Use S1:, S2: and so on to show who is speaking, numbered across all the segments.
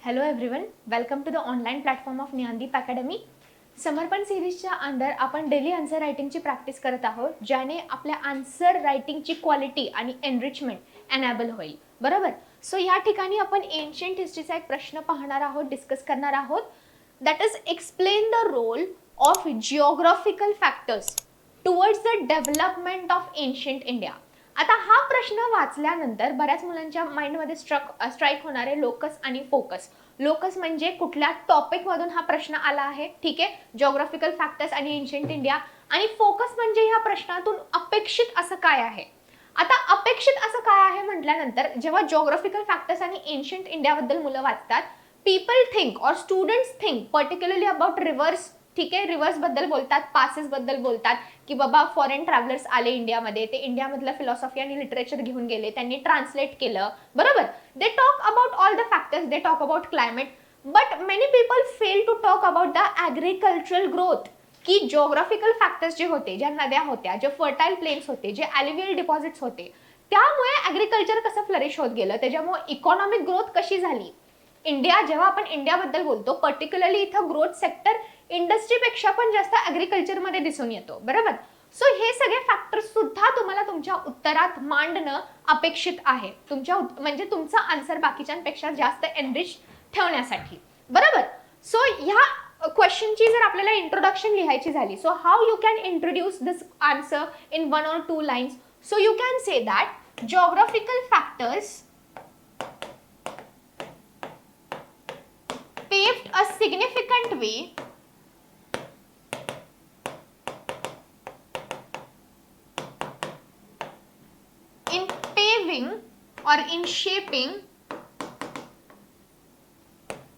S1: Hello everyone, welcome to the online platform of Nihandeep Academy. समर्पण सिरीजच्या under आपण daily answer रायटिंगची practice करत आहोत, ज्याने आपल्या आन्सर रायटिंगची क्वालिटी आणि एनरिचमेंट एनेबल होईल. बरोबर. सो या ठिकाणी आपण एन्शियंट हिस्ट्रीचा एक प्रश्न पाहणार आहोत, डिस्कस करणार आहोत. That is explain the role of geographical factors towards the development of ancient India. आता हा प्रश्न वाचल्यानंतर बऱ्याच मुलांच्या माइंडमध्ये स्ट्राईक होणारे लोकस आणि फोकस. लोकस म्हणजे कुठल्या टॉपिक मधून हा प्रश्न आला आहे, ठीक आहे, जिओग्राफिकल फॅक्टर्स आणि एन्शियंट इंडिया. आणि फोकस म्हणजे ह्या प्रश्नातून अपेक्षित असं काय आहे. आता अपेक्षित असं काय आहे म्हटल्यानंतर जेव्हा जिओग्राफिकल फॅक्टर्स आणि एन्शियंट इंडियाबद्दल मुलं वाचतात, पीपल थिंक और students think particularly about reverse. ठीक आहे, रिव्हर्स बद्दल बोलतात, पासेस बद्दल बोलतात की बाबा फॉरेन ट्रॅव्हलर्स आले इंडियामध्ये, ते इंडियामधलं फिलॉसॉफी आणि लिटरेचर घेऊन गेले, त्यांनी ट्रान्सलेट केलं. बरोबर. They talk about all the factors, they talk about climate, but many people fail to talk about the agricultural growth. की जिओग्राफिकल फॅक्टर्स जे होते, ज्या नद्या होत्या, जे फर्टाईल प्लेन्स होते, जे ॲल्युव्हियल डिपॉझिट्स होते, त्यामुळे ॲग्रिकल्चर कसं फ्लरिश होत गेलं, त्याच्यामुळे इकॉनॉमिक ग्रोथ कशी झाली. इंडिया, जेव्हा आपण इंडियाबद्दल बोलतो पर्टिक्युलरली, इथं ग्रोथ सेक्टर इंडस्ट्रीपेक्षा पण जास्त ॲग्रिकल्चरमध्ये दिसून येतो. बरोबर. सो हे सगळे फॅक्टर्स सुद्धा तुम्हाला तुमच्या उत्तरात मांडणं अपेक्षित आहे, तुमच्या म्हणजे तुमचं आन्सर बाकीच्यांपेक्षा जास्त एनरिच ठेवण्यासाठी. बरोबर. सो ह्या क्वेश्चनची जर आपल्याला इंट्रोडक्शन लिहायची झाली, so how you can introduce this answer in 1 or 2 lines. So you can say that geographical factors paved a significant way in paving or in shaping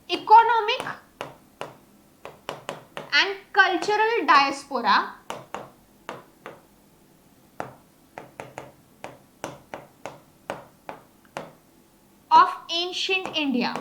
S1: economic and cultural diaspora of ancient India.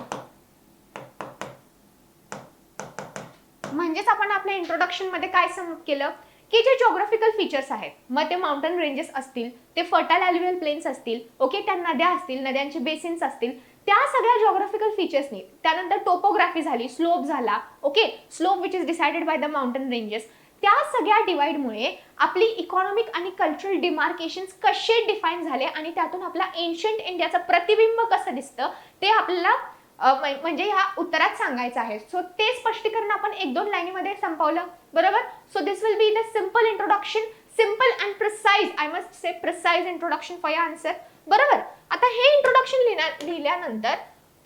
S1: म्हणजेच आपण आपल्या introduction मध्ये काय समज केलं की जे geographical features आहेत, मग ते माउंटेन रेंजेस असतील, ते फर्टाईल ॲल्युव्हियल प्लेन्स असतील, ओके, त्या नद्या असतील, नद्यांचे बेसिन्स असतील, त्या सगळ्या जिओग्राफिकल फीचर्सनी, त्यानंतर टोपोग्राफी झाली, स्लोप झाला, okay, slope which is decided by the mountain ranges, त्या सगळ्या डिवाइडमुळे आपली इकॉनॉमिक आणि कल्चरल डिमार्केशन्स कसे डिफाईन झाले आणि त्यातून आपला एन्शियंट इंडियाचं प्रतिबिंब कसं दिसतं ते आपल्याला म्हणजे ह्या उत्तरात सांगायचं आहे. सो ते स्पष्टीकरण आपण 1-2 लाईनीमध्ये संपवलं. बरोबर. So this will be the simple introduction, simple and precise, I must say precise introduction for your answer. बरोबर. आता हे इंट्रोडक्शन लिहिल्यानंतर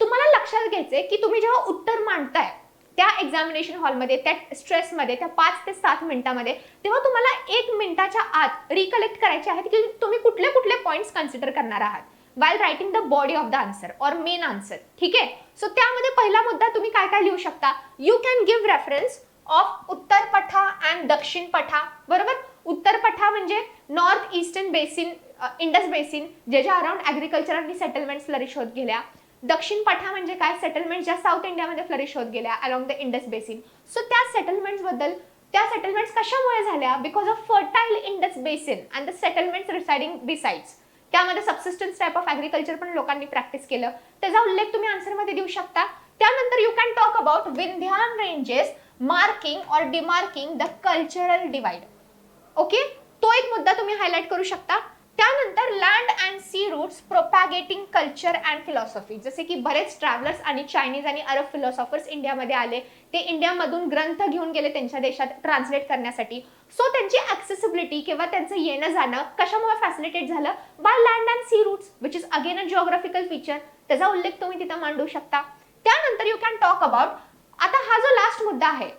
S1: तुम्हाला लक्षात घ्यायचंय की तुम्ही जेव्हा उत्तर मांडताय त्या एक्झामिनेशन हॉलमध्ये, त्या स्ट्रेसमध्ये, त्या 5 ते 7 मिनिटामध्ये, तेव्हा तुम्हाला 1 मिनिटाच्या आत रिकलेक्ट करायचे आहेत की तुम्ही कुठले कुठले पॉइंट्स कन्सिडर करणार आहात while writing the body of the answer or main answer. ठीक आहे. सो त्यामध्ये पहिला मुद्दा तुम्ही काय काय लिहू शकता. You can give reference of उत्तर पठा अँड दक्षिण पठा. बरोबर. उत्तर पठा म्हणजे north eastern basin, Indus basin, ज्याच्या अराउंड ॲग्रिकल्चर आणि सेटलमेंट फ्लरिश होत गेल्या. दक्षिण पठा म्हणजे काय, सेटलमेंट ज्या साऊथ इंडियामध्ये फ्लरिश होत गेल्या along the Indus basin. So त्या सेटलमेंट्स बद्दल, त्या सेटलमेंट्स कशामुळे झाल्या, because of fertile Indus basin and the settlements residing besides. त्यामध्ये सबसिस्टन्स टाइप ऑफ ॲग्रिकल्चर पण लोकांनी प्रॅक्टिस केलं, त्याचा उल्लेख तुम्ही आन्सरमध्ये देऊ शकता. त्यानंतर you can talk about Vindhyan ranges marking or demarking the cultural divide. Okay, तो एक मुद्दा तुम्ही हायलाइट करू शकता. त्यानंतर land and sea routes propagating culture and philosophy. जसे की बरेच ट्रॅव्हलर्स आणि चायनीज आणि अरब फिलॉसॉफर्स इंडियामध्ये आले, ते इंडियामधून ग्रंथ घेऊन गेले त्यांच्या देशात ट्रान्सलेट करण्यासाठी. सो त्यांची ॲक्सेसिबिलिटी किंवा त्यांचं येणं जाणं कशामुळे फॅसिलिटेट झालं, bye land and sea roots which is again a geographical feature. त्याचा उल्लेख तुम्ही तिथं मांडू शकता. त्यानंतर यू कॅन टॉक अबाउट, आता हा जो लास्ट मुद्दा आहे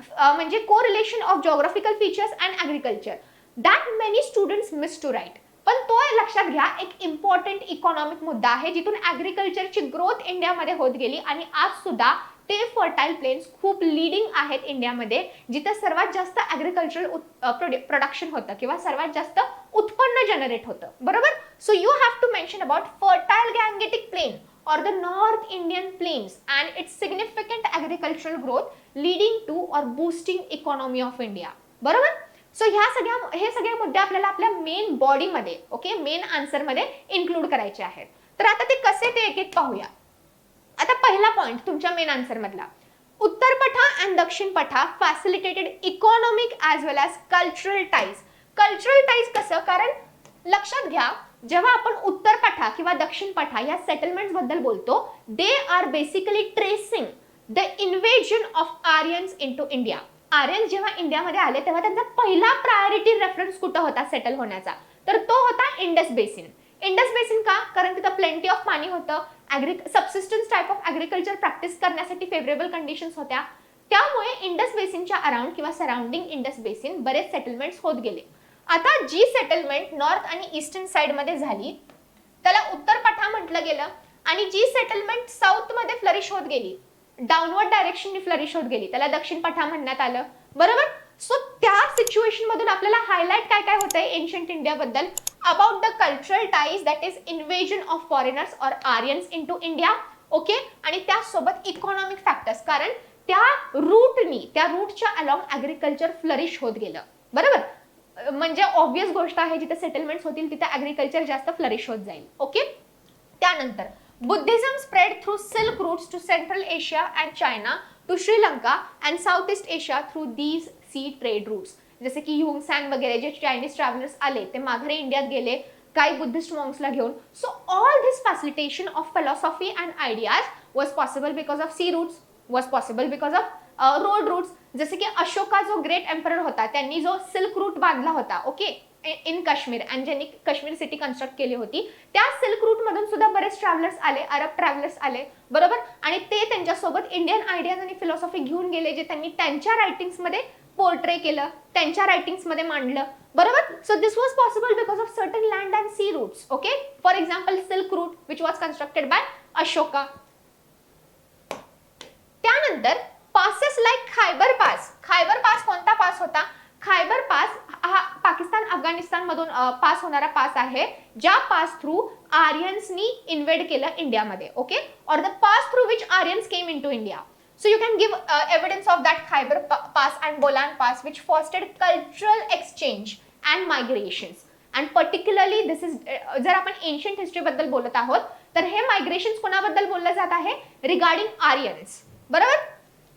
S1: म्हणजे correlation of geographical features and agriculture, that many students miss to write. पण तो लक्षात घ्या, एक इम्पॉर्टंट इकॉनॉमिक मुद्दा आहे जिथून ॲग्रिकल्चरची ग्रोथ इंडियामध्ये होत गेली आणि आज सुद्धा ते फर्टाईल प्लेन्स खूप लीडिंग आहेत इंडियामध्ये, जिथं सर्वात जास्त ॲग्रिकल्चरल प्रोडक्शन होतं किंवा सर्वात जास्त उत्पन्न जनरेट होतं. बरोबर. So you have to mention about fertile Gangetic plain or the North Indian plains and its significant agricultural growth leading to or boosting economy of India. बरोबर. सो हे सगळे मुद्दे आपल्याला आपल्या मेन बॉडीमध्ये, ओके, मेन आन्सरमध्ये इन्क्लूड करायचे आहेत. तर आता ते कसे ते एक एक पाहूया. आता पहिला पॉइंट तुमच्या मेन आन्सर मधला, उत्तर पठा अँड दक्षिण पठा facilitated economic as well as cultural ties. Cultural ties कसं, कारण लक्षात घ्या जेव्हा आपण उत्तर पठा किंवा दक्षिण पठा या सेटलमेंट्स बद्दल बोलतो, they are basically tracing the invasion of Aryans into India. Aryans जेव्हा इंडियामध्ये आले तेव्हा त्यांचा पहिला प्रायोरिटी रेफरन्स कुठं होता सेटल होण्याचा, तर तो होता इंडस बेसिन. इंडस बेसिन का, कारण तिथं प्लेंटी ऑफ पाणी होतं, subsistence type of agriculture practice करण्यासाठी फेवरेबल कंडिशन्स होत्या. त्यामुळे इंडस बेसिनच्या अराउंड किंवा सराउंडिंग इंडस बेसिन बरेच सेटलमेंट्स होत गेले. आता जी सेटलमेंट नॉर्थ आणि ईस्टर्न साइड मध्ये झाली त्याला उत्तर पठा म्हटलं गेलं, आणि जी सेटलमेंट साऊथ मध्ये फ्लरिश होत गेली, डाऊनवर्ड डायरेक्शनने फ्लरिश होत गेली, त्याला दक्षिण पठा म्हणण्यात आलं. बरोबर. सो त्या सिच्युएशन मधून आपल्याला हायलाइट काय काय होतंय एन्शंट इंडिया बद्दल, about the cultural ties that is invasion of foreigners or Aryans into India. Okay. आणि त्यासोबत इकॉनॉमिक फॅक्टर्स, कारण त्या रूटच्या अलॉंग ॲग्रिकल्चर फ्लरिश होत गेलं. बरोबर. म्हणजे ऑब्वियस गोष्ट आहे, जिथे सेटलमेंट्स होतील तिथे ॲग्रिकल्चर जास्त फ्लरिश होत जाईल. ओके. त्यानंतर Buddhism spread through silk routes to central Asia and China to Sri Lanka and south east Asia through these sea trade routes. जसे की ह्युंगसॅन वगैरे जे चायनीज ट्रॅव्हलर्स आले ते माघारी इंडियात गेले काही बुद्धिस्ट मॉन्क्सला घेऊन. So all this facilitation of philosophy and ideas was possible because of sea routes, was possible because of road routes. जसे की अशोका जो ग्रेट एम्परर होता त्यांनी जो सिल्क रूट बांधला होता, ओके, इन काश्मीर, आणि ज्यांनी काश्मीर सिटी कन्स्ट्रक्ट केली होती, त्या सिल्क रूट मधून सुद्धा बरेच ट्रॅव्हलर्स आले, अरब ट्रॅव्हलर्स आले. बरोबर. आणि ते त्यांच्यासोबत इंडियन आयडियाज आणि फिलॉसॉफी घेऊन गेले, जे त्यांनी त्यांच्या रायटिंग्समध्ये पोर्ट्रे केलं, त्यांच्या रायटिंग्समध्ये मांडलं. बरोबर. So this was possible because of certain land and sea routes. Okay. For example silk route which was constructed by Ashoka. त्यानंतर passes like Khyber pass. Khyber pass कोणता पास होता? खायबर पास हा पाकिस्तान अफगाणिस्तान मधून पास होणारा पास आहे, ज्या पास थ्रू आर्यन्सनी इन्व्हेड केलं इंडियामध्ये. ओके. और the pass through which Aryans came into India. So you can give evidence of that Khyber Pass and Bolan Pass, which fostered cultural exchange and migrations. And particularly this is जर आपण ancient history बद्दल बोलत आहोत तर हे migrations कोणाबद्दल बोललं जात आहे? Regarding Aryans. बरोबर.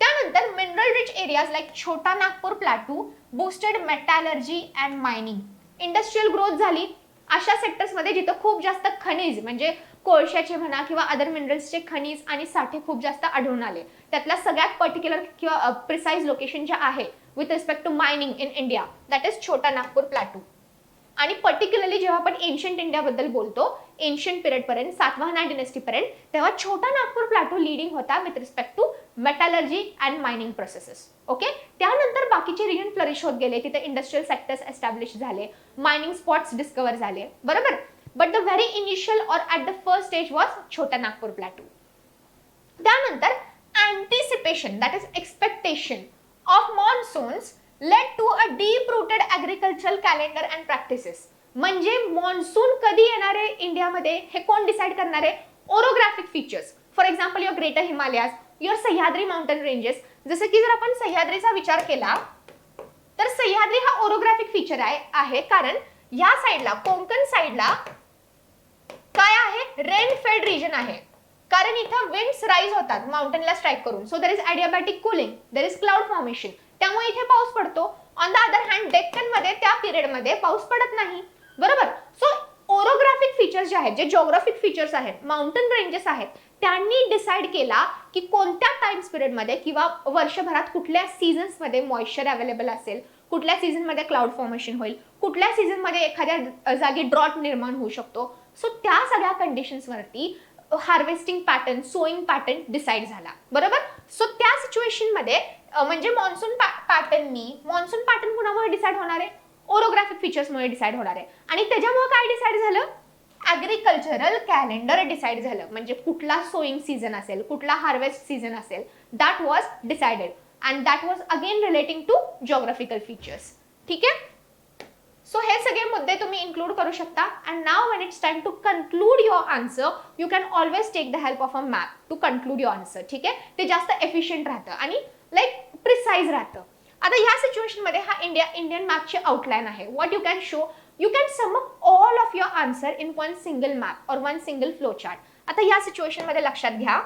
S1: त्यानंतर mineral rich areas like छोटा Nagpur plateau boosted metallurgy and mining. Industrial growth झाली अशा सेक्टर्स मध्ये जिथे खूप जास्त खनिज म्हणजे कोळशाचे म्हणा किंवा अदर मिनरल्सचे खनिज आणि साठे खूप जास्त आढळून आले. त्यातला सगळ्यात पर्टिक्युलर किंवा प्रिसाइज लोकेशन जे आहे with respect to mining in India that is Chhota Nagpur plateau. आणि पर्टिक्युलरली जेव्हा आपण एन्शंट इंडिया बद्दल बोलतो, एन्शंट पिरियड पर्यंत, सातवाहना डिनेस्टी पर्यंत, तेव्हा छोटा नागपूर प्लॅटू लीडिंग होता with respect to metallurgy and mining processes. Okay. त्यानंतर बाकीचे रिजन फ्लरिश होत गेले, तिथे इंडस्ट्रियल सेक्टर्स एस्टॅब्लिश झाले, मायनिंग स्पॉट्स डिस्कवर झाले. बरोबर. But the very initial or at the first stage was Chhota Nagpur plateau. त्यानंतर anticipation, that is expectation of monsoons led to a deep rooted agricultural calendar and practices. म्हणजे monsoon कधी येणार आहे इंडियामध्ये हे कोण डिसाइड करणार आहे? Orographic features. For example your greater Himalayas, your Sahyadri mountain ranges. जसं की जर आपण सह्याद्रीचा विचार केला तर सह्याद्री हा ओरोग्राफिक फीचर आहे कारण या साईडला कोकण साईडला काय आहे? रेन फेड रिजन आहे, कारण इथं विंड्स राईज होतात माउंटेनला स्ट्राईक करून. So there is adiabatic cooling, there is cloud formation, त्यामुळे इथे पाऊस पडतो. On the other hand Deccan मध्ये त्या पिरियड मध्ये पाऊस पडत नाही. बरोबर. सो ओरोग्राफिक फीचर्स जे आहेत, जे जिओग्राफिक फीचर्स आहेत, माउंटेन रेंजेस आहेत, त्यांनी डिसाइड केला की कोणत्या टाइम्स पिरियड मध्ये किंवा वर्षभरात कुठल्या सीझन्स मध्ये मॉइश्चर अवेलेबल असेल, कुठल्या सीझन मध्ये क्लाउड फॉर्मेशन होईल, कुठल्या सीझन मध्ये एखाद्या जागी ड्रॉट निर्माण होऊ शकतो. सो त्या सगळ्या कंडिशन्स वरती harvesting pattern, sowing pattern decide झाला. बरोबर. सो त्या सिच्युएशन मध्ये म्हणजे मॉन्सून पॅटर्न कुणामुळे डिसाइड होणार आहे? ओरोग्राफिक फीचर्समुळे डिसाइड होणार आहे. आणि त्याच्यामुळे काय डिसाइड झालं? ॲग्रिकल्चरल कॅलेंडर डिसाइड झालं. म्हणजे कुठला सोईंग सीझन असेल, कुठला हार्वेस्ट सीझन असेल, that was decided and that was again relating to geographical features. ठीक आहे. सो हे सगळे मुद्दे तुम्ही इन्क्लूड करू शकता. And now when it's time to conclude your answer you can always take the help of a map to conclude your answer. ठीक आहे. ते जास्त एफिशियंट राहतं आणि लाईक प्रिसाइज राहतं. आता ह्या सिच्युएशन मध्ये हा इंडियन मॅपची आउटलाईन आहे. What you can show, you can sum up all of your answer in one single map और वन सिंगल फ्लो चार्ट. आता ह्या सिच्युएशन मध्ये लक्षात घ्या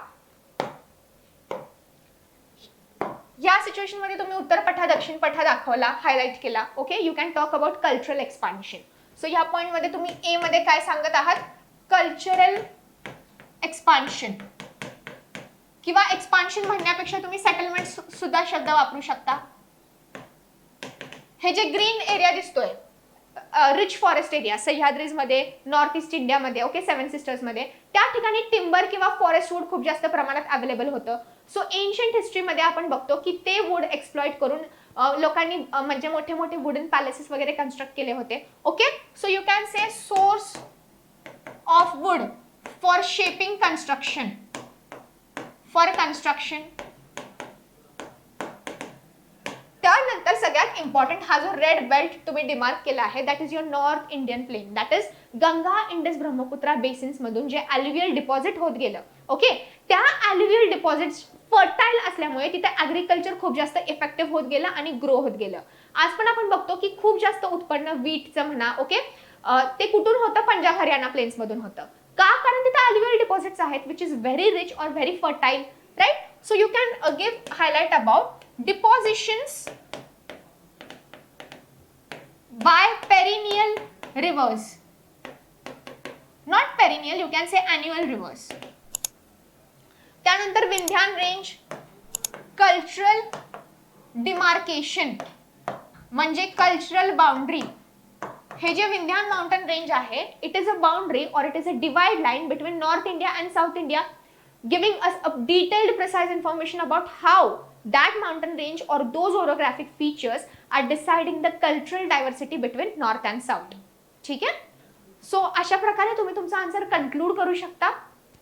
S1: या सिच्युएशन मध्ये तुम्ही उत्तर पठा दक्षिण पठा दाखवला, हायलाइट केला. Okay, you can talk about cultural expansion. So या पॉइंट मध्ये तुम्ही ए मध्ये काय सांगत आहात, कल्चरल एक्सपान्शन किंवा एक्सपान्शन म्हणण्यापेक्षा तुम्ही सेटलमेंट सुद्धा शब्द वापरू शकता. हे जे ग्रीन एरिया दिसतोय, रिच फॉरेस्ट एरिया सह्याद्रीज मध्ये, नॉर्थ ईस्ट इंडियामध्ये, ओके, सेवन सिस्टर्स मध्ये, त्या ठिकाणी टिंबर किंवा फॉरेस्ट वूड खूप जास्त प्रमाणात अवेलेबल होतं. सो एन्शियंट हिस्ट्रीमध्ये आपण बघतो की ते वूड एक्सप्लॉइट करून लोकांनी म्हणजे मोठे मोठे वुडन पॅलेसेस वगैरे कन्स्ट्रक्ट केले होते. Okay, so you can say source of would for shaping construction, for construction. त्यानंतर सगळ्यात इम्पॉर्टंट हा जो रेड बेल्ट तुम्ही डिमार्क केला आहे, that is your north Indian plain, that is Ganga Indus Brahmaputra basins मधून जे ॲल्युव्हियल डिपॉझिट होत गेलं. ओके, त्या ॲल्युव्हियल डिपॉझिट फर्टाईल असल्यामुळे तिथे ॲग्रिकल्चर खूप जास्त इफेक्टिव्ह होत गेलं आणि ग्रो होत गेलं. आज पण आपण बघतो की खूप जास्त उत्पन्न व्हीटचं म्हणा, ओके, ते कुठून होतं, पंजाब हरियाणा प्लेन्स मधून होतं. का? कारण तिथे ॲल्युव्हियल डिपॉझिट्स आहेत which is very rich or very fertile, right. So you can give highlight about depositions by perennial rivers, not perennial, you can say annual rivers. त्यानंतर विंध्यान रेंज कल्चरल डिमार्केशन म्हणजे cultural boundary. हे जे Vindhyan mountain range आहे, it is a boundary और it is a divide line between north India and south India, giving us a detailed precise information about how that mountain range or those orographic features are deciding the cultural diversity between north and south. ठीक आहे. So अशा प्रकारे तुम्ही तुमचा answer conclude करू शकता.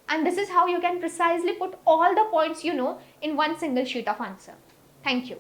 S1: and this is how you can precisely put all the points you know in one single sheet of answer. Thank you.